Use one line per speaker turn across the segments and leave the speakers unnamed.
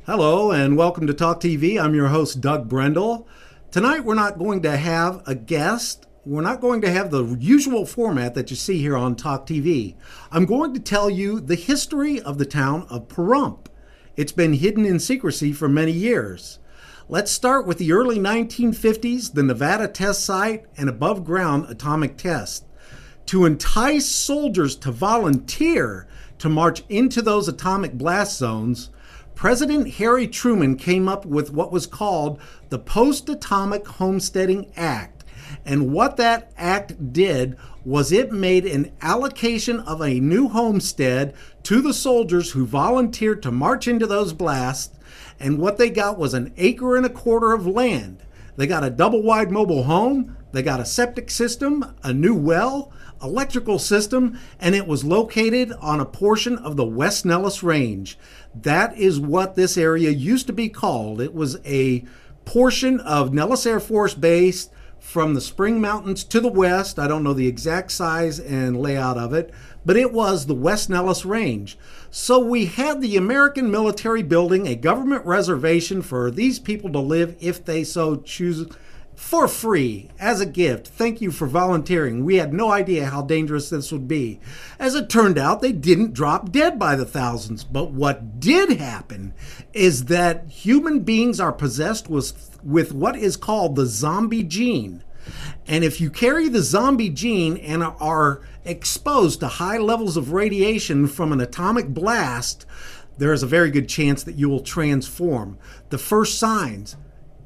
Hello and welcome to Talk TV. I'm your host, Doug Brendel. Tonight we're not going to have a guest. We're not going to have the usual format that you see here on Talk TV. I'm going to tell you the history of the town of Pahrump. It's been hidden in secrecy for many years. Let's start with the early 1950s, the Nevada test site, and above ground atomic test. To entice soldiers to volunteer to march into those atomic blast zones, President Harry Truman came up with what was called the Post-Atomic Homesteading Act. And what that act did was it made an allocation of a new homestead to the soldiers who volunteered to march into those blasts. And what they got was an acre and a quarter of land. They got a double-wide mobile home, they got a septic system, a new well, electrical system, and it was located on a portion of the West Nellis Range. That is what this area used to be called. It was a portion of Nellis Air Force Base from the Spring Mountains to the west. I don't know the exact size and layout of it, but it was the West Nellis Range. So we had the American military building a government reservation for these people to live if they so choose, for free, as a gift. Thank you for volunteering. We had no idea how dangerous this would be. As it turned out, they didn't drop dead by the thousands. But what did happen is that human beings are possessed with what is called the zombie gene. And if you carry the zombie gene and are exposed to high levels of radiation from an atomic blast, there is a very good chance that you will transform. The first signs,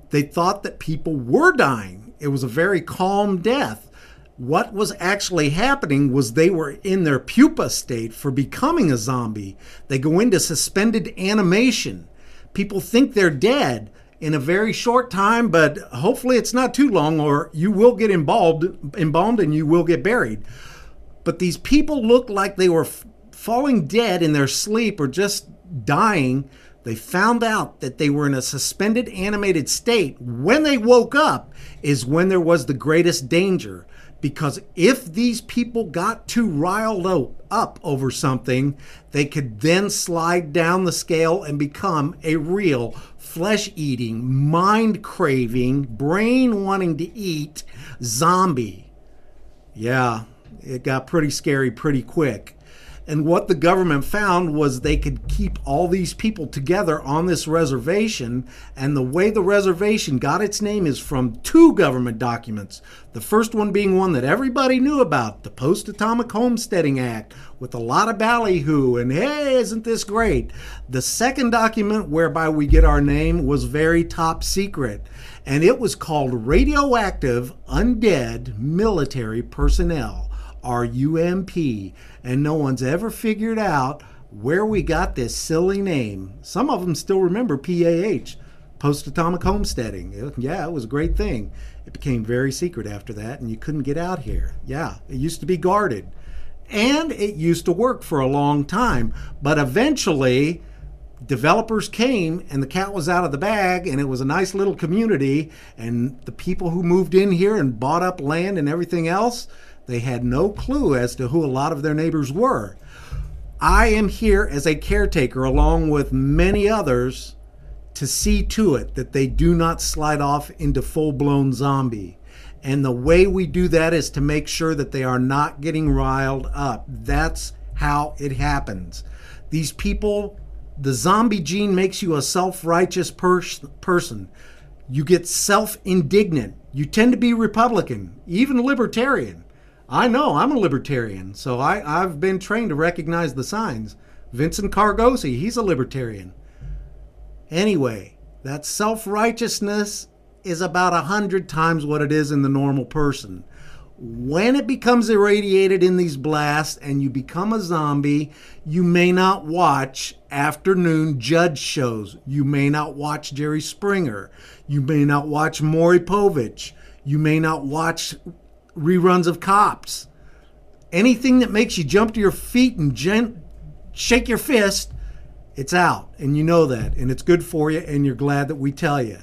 they thought that people were dying. It was a very calm death. What was actually happening was they were in their pupa state for becoming a zombie. They go into suspended animation. People think they're dead in a very short time, but hopefully it's not too long, or you will get embalmed and you will get buried. But these people looked like they were falling dead in their sleep or just dying. They found out that they were in a suspended animated state. When they woke up is when there was the greatest danger. Because if these people got too riled up over something, they could then slide down the scale and become a real flesh-eating, mind-craving, brain-wanting to eat zombie. Yeah, it got pretty scary pretty quick. And what the government found was they could keep all these people together on this reservation. And the way the reservation got its name is from two government documents. The first one being one that everybody knew about, the Post-Atomic Homesteading Act, with a lot of ballyhoo and, hey, isn't this great? The second document whereby we get our name was very top secret. And it was called Radioactive Undead Military Personnel. P.A.H.R.U.M.P. And no one's ever figured out where we got this silly name. Some of them still remember PAH, Post-Atomic Homesteading. Yeah, it was a great thing. It became very secret after that, and you couldn't get out here. Yeah, it used to be guarded. And it used to work for a long time. But eventually, developers came, and the cat was out of the bag, and it was a nice little community. And the people who moved in here and bought up land and everything else, they had no clue as to who a lot of their neighbors were. I am here as a caretaker along with many others to see to it that they do not slide off into full-blown zombie. And the way we do that is to make sure that they are not getting riled up. That's how it happens. These people, the zombie gene makes you a self-righteous person. You get self-indignant. You tend to be Republican, even libertarian. I know, I'm a libertarian, so I've been trained to recognize the signs. Vincent Cargosi, he's a libertarian. Anyway, that self-righteousness is about 100 times what it is in the normal person. When it becomes irradiated in these blasts and you become a zombie, you may not watch afternoon judge shows. You may not watch Jerry Springer. You may not watch Maury Povich. You may not watch reruns of Cops. Anything that makes you jump to your feet and shake your fist, it's out. And you know that. And it's good for you, and you're glad that we tell you.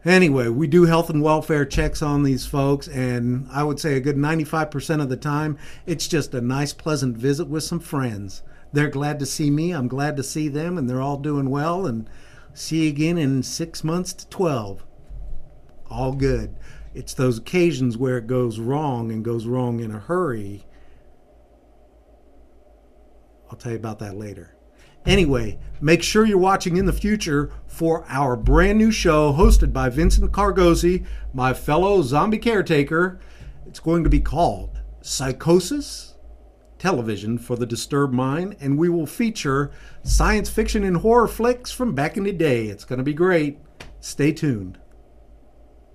Anyway, we do health and welfare checks on these folks, and I would say a good 95% of the time, it's just a nice, pleasant visit with some friends. They're glad to see me, I'm glad to see them, and they're all doing well, and see you again in 6 months to 12. All good. It's those occasions where it goes wrong and goes wrong in a hurry. I'll tell you about that later. Anyway, make sure you're watching in the future for our brand new show hosted by Vincent Cargozzi, my fellow zombie caretaker. It's going to be called Psychosis, Television for the Disturbed Mind, and we will feature science fiction and horror flicks from back in the day. It's going to be great. Stay tuned.